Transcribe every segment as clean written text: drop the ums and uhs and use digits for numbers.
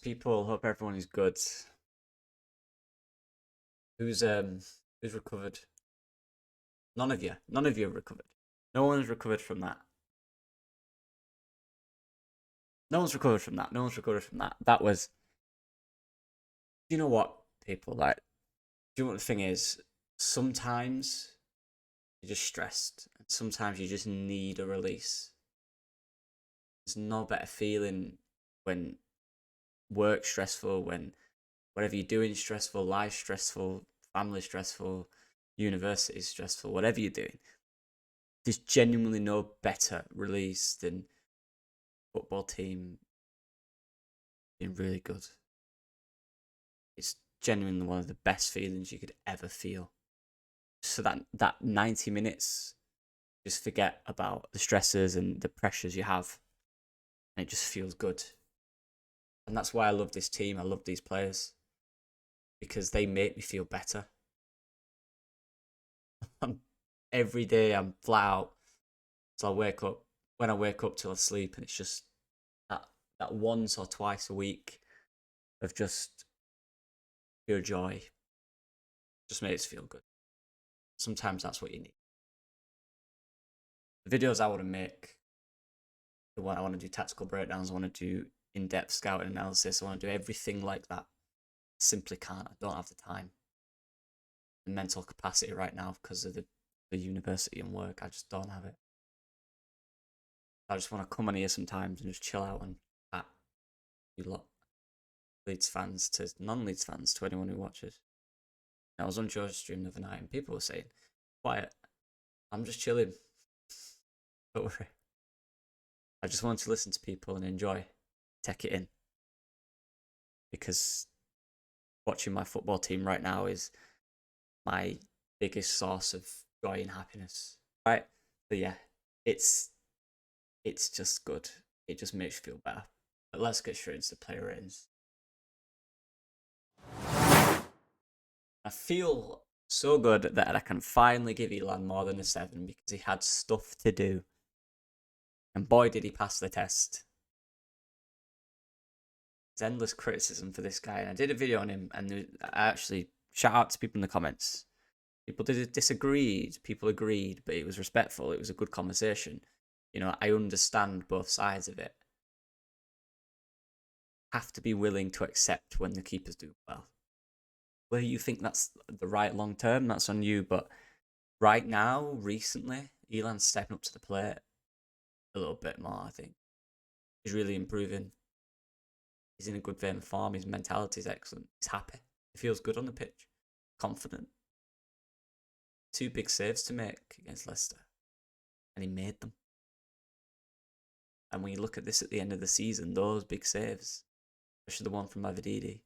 people. Hope everyone is good. Who's recovered? None of you. None of you have recovered. No one's recovered from that. No one's recovered from that. No one's recovered from that. That was. You know what, people like? Do you know what the thing is? Sometimes you're just stressed, and sometimes you just need a release. There's no better feeling when work's stressful, when whatever you're doing is stressful, life's stressful, family stressful, university is stressful, whatever you're doing. There's genuinely no better release than football team being really good. It's genuinely one of the best feelings you could ever feel. So that 90 minutes, just forget about the stresses and the pressures you have, and it just feels good. And that's why I love this team. I love these players because they make me feel better. Every day I'm flat out. So I wake up. When I wake up till I sleep, and it's just that once or twice a week of just pure joy. Just makes it feel good. Sometimes that's what you need. The videos I want to make, the one I want to do tactical breakdowns, I want to do in-depth scouting analysis, I want to do everything like that. I simply can't. I don't have the time. The mental capacity right now because of the university and work. I just don't have it. I just want to come on here sometimes and just chill out and chat. You lot, Leeds fans to non-Leeds fans, to anyone who watches. I was on George's stream the other night and people were saying, quiet, I'm just chilling. Don't worry. I just want to listen to people and enjoy, take it in. Because watching my football team right now is my biggest source of joy and happiness. Right? So yeah, it's just good. It just makes you feel better. But let's get straight into the player ratings. I feel so good that I can finally give Elneny more than a 7 because he had stuff to do. And boy, did he pass the test. There's endless criticism for this guy. And I did a video on him, and I actually shout out to people in the comments. People disagreed, people agreed, but it was respectful. It was a good conversation. You know, I understand both sides of it. Have to be willing to accept when the keepers do well. Whether you think that's the right long term, that's on you. But right now, recently, Elnany's stepping up to the plate a little bit more, I think. He's really improving. He's in a good vein of form. His mentality is excellent. He's happy. He feels good on the pitch. Confident. 2 big saves to make against Leicester. And he made them. And when you look at this at the end of the season, those big saves, especially the one from Mavididi,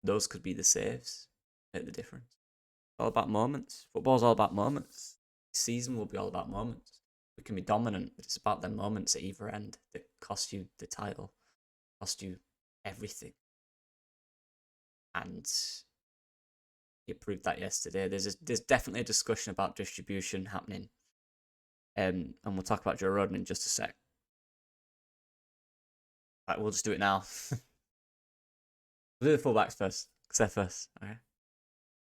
those could be the saves. Make the difference. It's all about moments. Football's all about moments. This season will be all about moments. We can be dominant, but it's about the moments at either end that cost you the title, cost you everything. And you proved that yesterday. There's definitely a discussion about distribution happening. And we'll talk about Joe Rodon in just a sec. Right, we'll just do it now. We'll do the fullbacks first. Except first. Okay.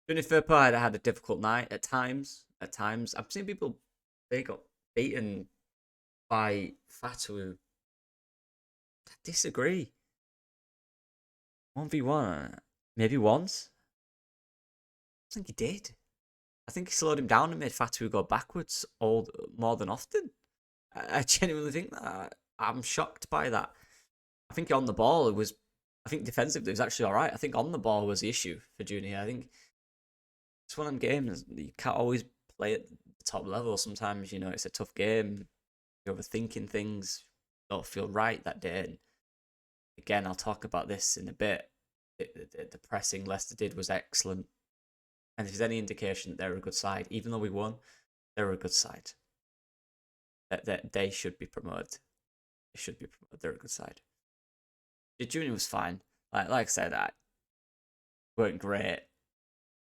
Junior Firpo had a difficult night at times. At times, I've seen people, they got beaten by Fatu. I disagree. 1v1, maybe once. I think he did. I think he slowed him down and made Fatu go backwards more than often. I genuinely think that. I'm shocked by that. I think on the ball it was. I think defensively it was actually all right. I think on the ball was the issue for Junior. I think it's one of them games you can't always play at the top level. Sometimes, you know, it's a tough game. You're overthinking things. Don't feel right that day. And again, I'll talk about this in a bit. The pressing Leicester did was excellent. And if there's any indication that they're a good side, even though we won, they're a good side. That they should be promoted. They should be promoted. They're a good side. Junior was fine. Like I said, I weren't great.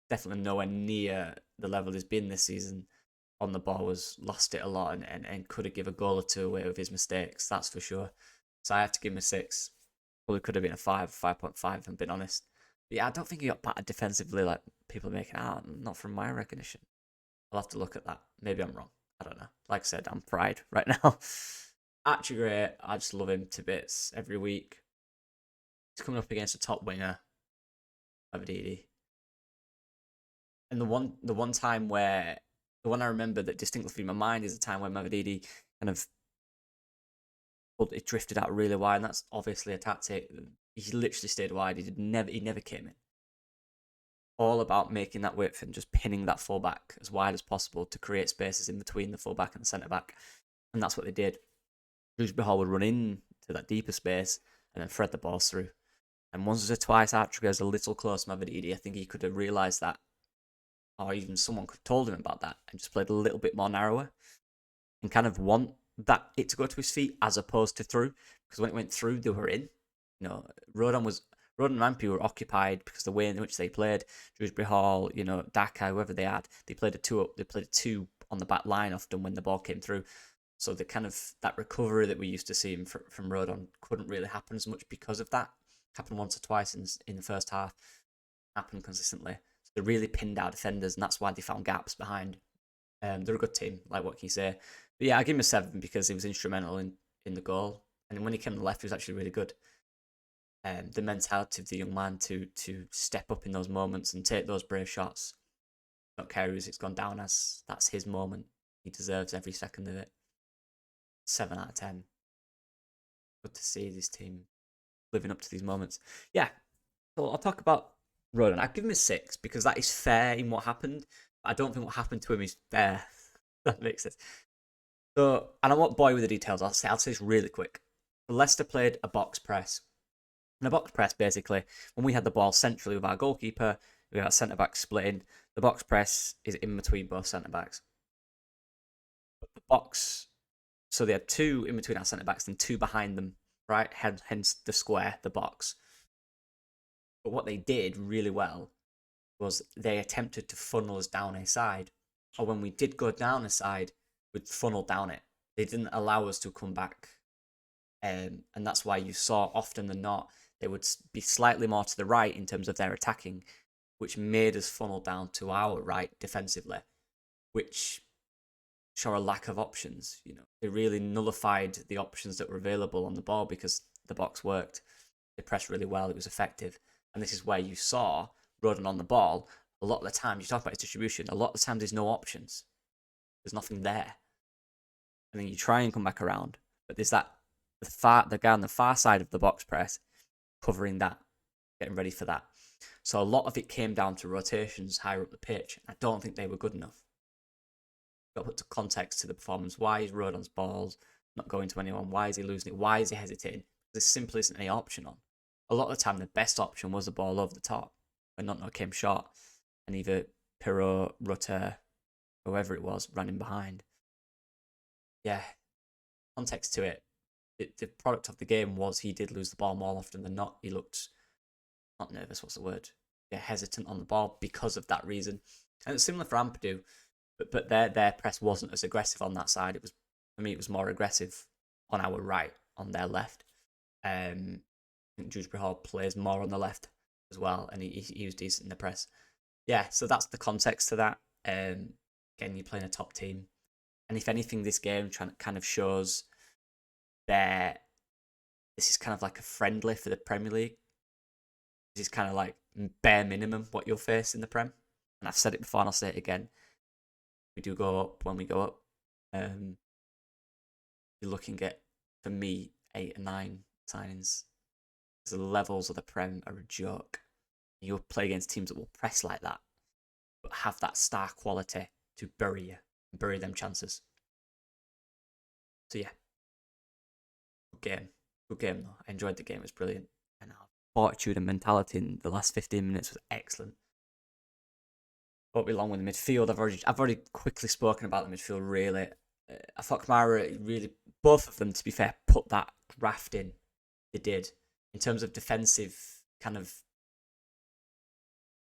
Definitely nowhere near the level he's been this season. On the ball was lost it a lot and could have given a goal or two away with his mistakes. That's for sure. So I have to give him a 6. Probably could have been a 5, 5.5, if I'm being honest. But yeah, I don't think he got battered defensively like people are making out. Not from my recognition. I'll have to look at that. Maybe I'm wrong. I don't know. Like I said, I'm pride right now. Actually great. I just love him to bits every week. He's coming up against a top winger, Mavididi. And the one time where the one I remember that distinctly in my mind is the time when Mavididi kind of it drifted out really wide, and that's obviously a tactic. He literally stayed wide. He never came in. All about making that width and just pinning that fullback as wide as possible to create spaces in between the fullback and the centre back, and that's what they did. Dewsbury would run into that deeper space and then thread the balls through. And once or twice, Archer goes a little close to Mavididi. I think he could have realised that, or even someone could have told him about that and just played a little bit more narrower and kind of want it to go to his feet as opposed to through. Because when it went through, they were in. Rodon and Rampy were occupied because the way in which they played. Dewsbury Hall, Daka, whoever they had, they played a two on the back line often when the ball came through. So the kind of that recovery that we used to see from Rodon couldn't really happen as much because of that. Happened once or twice in the first half. Happened consistently. So they really pinned our defenders, and that's why they found gaps behind. They're a good team, like what can you say? But yeah, I give him a 7 because he was instrumental in the goal. And when he came to the left, he was actually really good. The mentality of the young man to step up in those moments and take those brave shots. Don't care who it's gone down as. That's his moment. He deserves every second of it. 7 out of 10. Good to see this team living up to these moments. Yeah, so I'll talk about Rodon. I'd give him a 6 because that is fair in what happened. I don't think what happened to him is fair. That makes sense. So, and I won't bore you with the details. I'll say this really quick. Leicester played a box press. And a box press, basically, when we had the ball centrally with our goalkeeper, we had our centre-back splitting. The box press is in between both centre-backs. The box, so they had 2 in between our centre-backs and 2 behind them, right? Hence the square, the box. But what they did really well was they attempted to funnel us down a side. Or when we did go down a side, we'd funnel down it. They didn't allow us to come back. And that's why you saw often than not, they would be slightly more to the right in terms of their attacking, which made us funnel down to our right defensively, which show a lack of options. They really nullified the options that were available on the ball because the box worked. They pressed really well. It was effective. And this is where you saw Rodon on the ball. A lot of the time, you talk about his distribution, a lot of the time there's no options. There's nothing there. And then you try and come back around. But there's the guy on the far side of the box press covering that, getting ready for that. So a lot of it came down to rotations higher up the pitch. I don't think they were good enough. Got to put context to the performance. Why is Rodon's balls not going to anyone? Why is he losing it? Why is he hesitating? There simply isn't any option on. A lot of the time, the best option was the ball over the top when Notno came short, and either Pirot, Rutter, whoever it was, ran in behind. Yeah, context to it. The product of the game was he did lose the ball more often than not. He looked not nervous. What's the word? Yeah, hesitant on the ball because of that reason. And it's similar for Ampadu, but their press wasn't as aggressive on that side. It was, for me, it was more aggressive on our right, on their left. I think Dewsbury Hall plays more on the left as well, and he was decent in the press. Yeah, so that's the context to that. Again, you're playing a top team, and if anything, this game kind of shows that this is kind of like a friendly for the Premier League. This is kind of like bare minimum what you'll face in the Prem. And I've said it before and I'll say it again. We do go up when we go up. You're looking at, for me, 8 or 9 signings. The levels of the Prem are a joke. You'll play against teams that will press like that, but have that star quality to bury them chances. So yeah. Good game though. I enjoyed the game. It was brilliant. And our fortitude and mentality in the last 15 minutes was excellent. Won't be long with the midfield. I've already quickly spoken about the midfield. Really, I thought Kamara really, both of them, to be fair, put that graft in. They did in terms of defensive kind of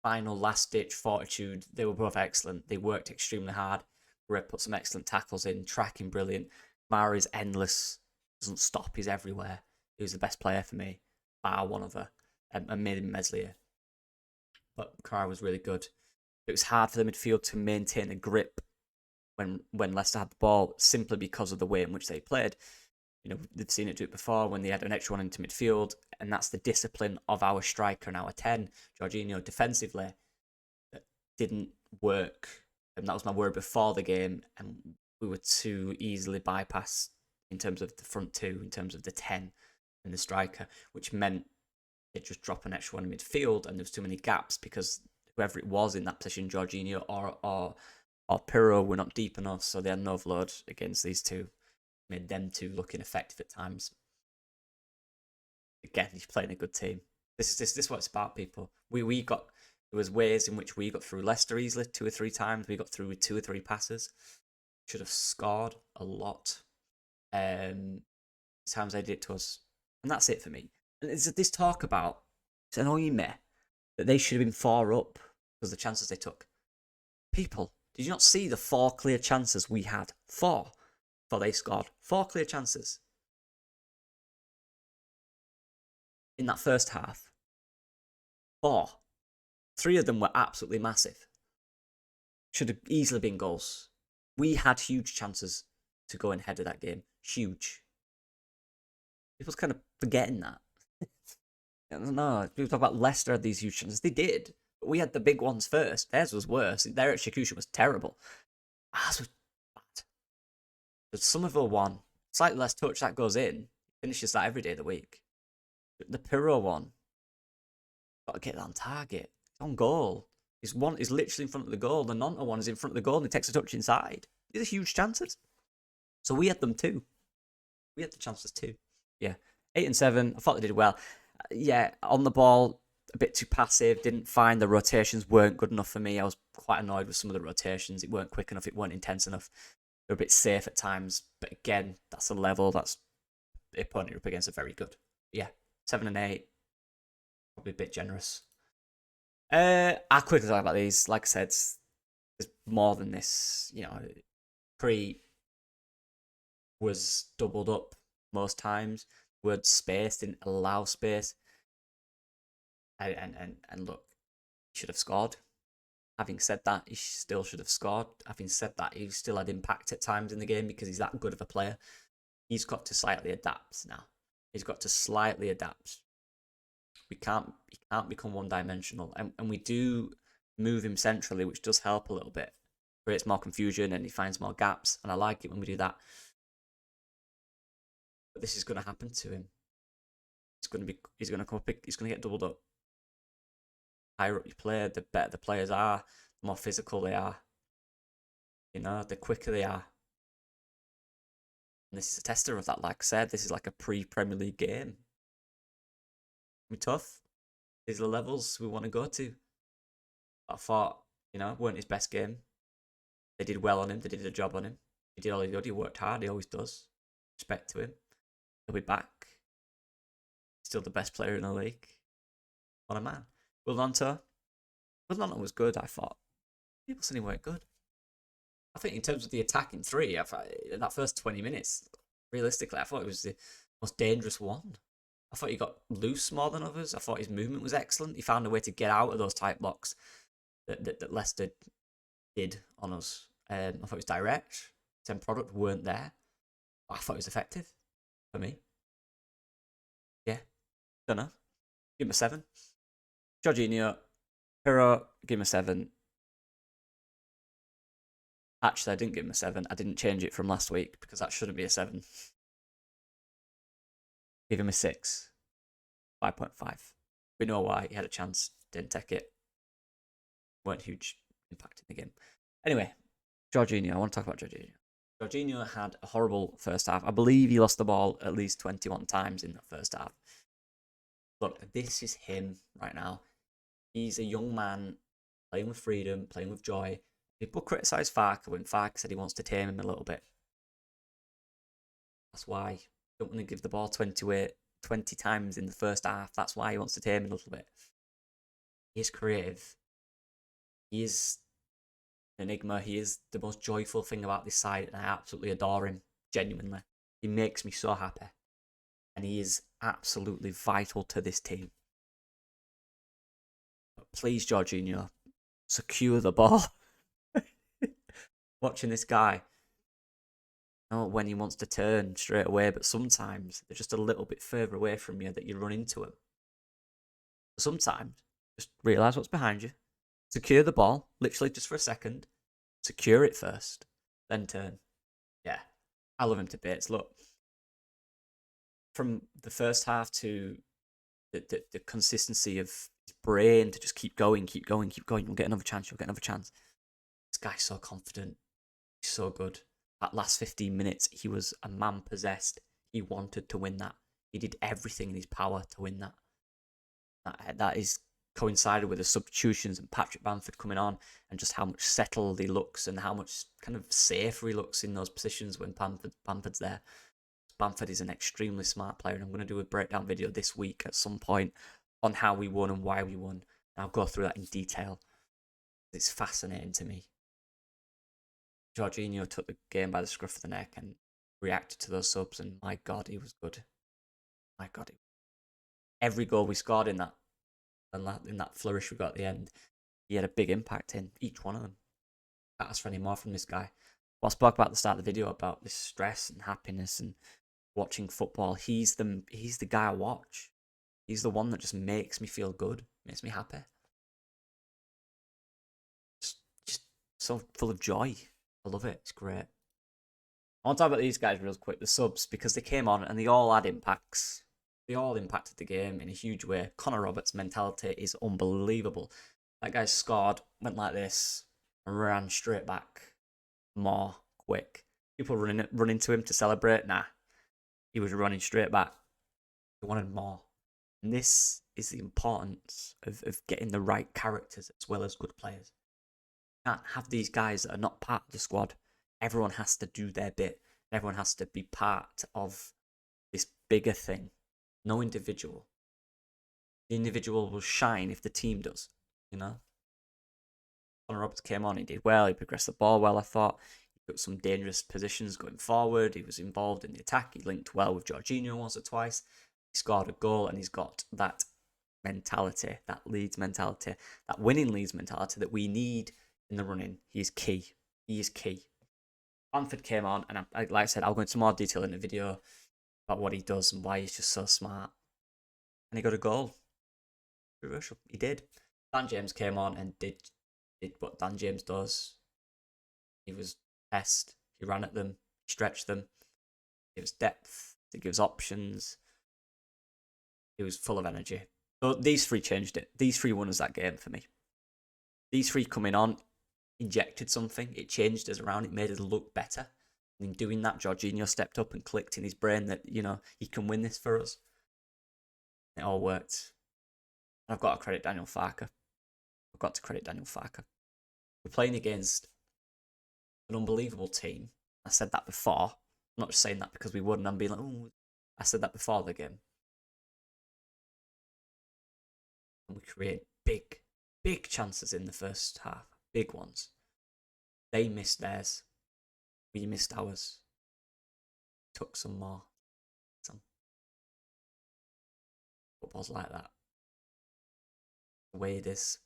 final last ditch fortitude. They were both excellent. They worked extremely hard. Red put some excellent tackles in. Tracking brilliant. Kamara is endless. Doesn't stop. He's everywhere. He was the best player for me bar one other, and maybe Meslier. But Kara was really good. It was hard for the midfield to maintain a grip when Leicester had the ball, simply because of the way in which they played. They've seen it do it before when they had an extra one into midfield, and that's the discipline of our striker and our 10, Jorginho, defensively, that didn't work. And that was my word before the game, and we were too easily bypassed in terms of the front two, in terms of the 10 and the striker, which meant they'd just drop an extra one in midfield, and there was too many gaps because whoever it was in that position, Jorginho or Pirro, were not deep enough, so they had an overload against these two. Made them two look ineffective at times. Again, he's playing a good team. This is what it's about, people. We got, there was ways in which we got through Leicester easily 2 or 3 times. We got through with 2 or 3 passes. Should have scored a lot. Times they did it to us, and that's it for me. And there's this talk about, it's annoying me, that they should have been 4 up because of the chances they took. People, did you not see the 4 clear chances we had? 4 before they scored. 4 clear chances in that first half. 4. 3 of them were absolutely massive. Should have easily been goals. We had huge chances to go ahead of that game. Huge. People's kind of forgetting that. I don't know. People talk about Leicester had these huge chances. They did. But we had the big ones first. Theirs was worse. Their execution was terrible. Ours was bad. But Somerville one, slightly less touch, that goes in. Finishes that every day of the week. The Pirro one, got to get that on target. It's on goal. His one is literally in front of the goal. The Nonta one is in front of the goal and he takes a touch inside. These are huge chances. So we had them too. We had the chances too. Yeah. 8 and 7. I thought they did well. Yeah, on the ball, a bit too passive. Didn't find the rotations weren't good enough for me. I was quite annoyed with some of the rotations. It weren't quick enough. It weren't intense enough. They were a bit safe at times. But again, that's a level. That's the opponent you're up against are very good. Yeah, 7 and 8. Probably a bit generous. I'll quickly talk about these. Like I said, there's more than this. Pre was doubled up most times. Word space didn't allow space. And look, he should have scored. Having said that, he still should have scored. Having said that, he still had impact at times in the game because he's that good of a player. He's got to slightly adapt now. He's got to slightly adapt. He can't become one-dimensional. And we do move him centrally, which does help a little bit. Creates more confusion and he finds more gaps. And I like it when we do that. But this is going to happen to him. He's going to get doubled up. The higher up you play, the better the players are, the more physical they are. The quicker they are. And this is a tester of that. Like I said, this is like a pre-Premier League game. We're tough. These are the levels we want to go to. I thought, weren't his best game. They did well on him. They did a job on him. He did all he did. He worked hard. He always does. Respect to him. He'll be back. Still the best player in the league. What a man. Will Nonta was good, I thought. People said he weren't good. I think in terms of the attacking 3, in that first 20 minutes, realistically, I thought it was the most dangerous one. I thought he got loose more than others. I thought his movement was excellent. He found a way to get out of those tight blocks that Leicester did on us. I thought it was direct. 10 product weren't there. I thought it was effective for me. Yeah. Don't know. Give him a 7. Jorginho, Pirro, give him a 7. Actually, I didn't give him a 7. I didn't change it from last week because that shouldn't be a 7. Give him a 6. 5.5. We know why. He had a chance. Didn't take it. Weren't huge impact in the game. Anyway, Jorginho. I want to talk about Jorginho. Jorginho had a horrible first half. I believe he lost the ball at least 21 times in that first half. Look, this is him right now. He's a young man playing with freedom, playing with joy. People criticise Farke when Farke said he wants to tame him a little bit. That's why. You don't want to give the ball 20 times in the first half. That's why he wants to tame him a little bit. He is creative. He is an enigma. He is the most joyful thing about this side, and I absolutely adore him. Genuinely. He makes me so happy. and he is absolutely vital to this team. But please, Jorginho, secure the ball. Watching this guy, not when he wants to turn straight away, but sometimes they're just a little bit further away from you that you run into him. Sometimes, just realise what's behind you. Secure the ball, literally just for a second. Secure it first, then turn. Yeah, I love him to bits. Look, from the first half to the consistency of his brain to just keep going, keep going, keep going. You'll get another chance, you'll get another chance. This guy's so confident. He's so good. That last 15 minutes, he was a man possessed. He wanted to win that. He did everything in his power to win that. That is coincided with the substitutions and Patrick Bamford coming on and just how much settled he looks and how much kind of safer he looks in those positions when Bamford's there. Bamford is an extremely smart player, and I'm going to do a breakdown video this week at some point on how we won and why we won. And I'll go through that in detail. It's fascinating to me. Jorginho took the game by the scruff of the neck and reacted to those subs, and my God, he was good. My God, every goal we scored in that flourish we got at the end, he had a big impact in each one of them. Can't ask for any more from this guy. What I spoke about at the start of the video about this stress and happiness and watching football, he's the guy I watch. He's the one that just makes me feel good, makes me happy. Just so full of joy. I love it. It's great. I want to talk about these guys real quick, the subs, because they came on and they all had impacts. They all impacted the game in a huge way. Connor Roberts' mentality is unbelievable. That guy scored, went like this, and ran straight back. More quick. People running to him to celebrate. Nah, he was running straight back. He wanted more. And this is the importance of getting the right characters as well as good players. You can't have these guys that are not part of the squad. Everyone has to do their bit. Everyone has to be part of this bigger thing. No individual. The individual will shine if the team does, you know? Connor Roberts came on, he did well, he progressed the ball well, I thought. He took some dangerous positions going forward, he was involved in the attack, he linked well with Jorginho once or twice, he scored a goal, and he's got that mentality, that Leeds mentality, that winning Leeds mentality that we need in the running. He is key. He is key. Bamford came on, and like I said, I'll go into more detail in the video about what he does and why he's just so smart. And he got a goal. Controversial. He did. Dan James came on and did what Dan James does. He was best. He ran at them, stretched them. He gives depth. He gives options. He was full of energy. So these three changed it. These three won us that game for me. These three coming on injected something. It changed us around. It made us look better. And in doing that, Jorginho stepped up and clicked in his brain that, you know, he can win this for us. It all worked. I've got to credit Daniel Farke. I've got to credit Daniel Farke. We're playing against an unbelievable team. I said that before. I'm not just saying that because we won and I'm being like, oh, I said that before the game. And we create big chances in the first half. Big ones. They missed theirs. We missed ours. Took some more. Football's like that. The way it is.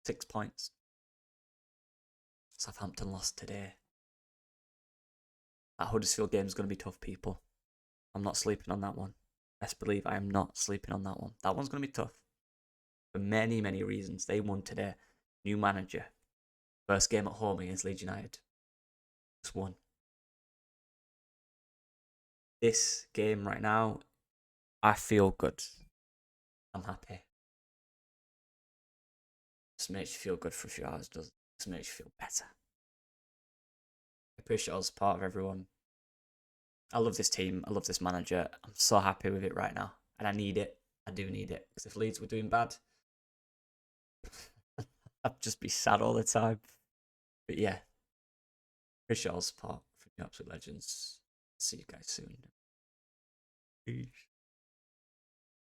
6 points. Southampton lost today. That Huddersfield game is going to be tough, people. I'm not sleeping on that one. Best believe I am not sleeping on that one. That one's going to be tough. For many, many reasons. They won today. New manager. First game at home against Leeds United. Just won. This game right now, I feel good. I'm happy. Just makes you feel good for a few hours, doesn't it? Just makes you feel better. I appreciate all the support of everyone. I love this team. I love this manager. I'm so happy with it right now. And I need it. I do need it. Because if Leeds were doing bad, I'd just be sad all the time. But yeah. Appreciate all the support from you absolute legends. See you guys soon. Peace.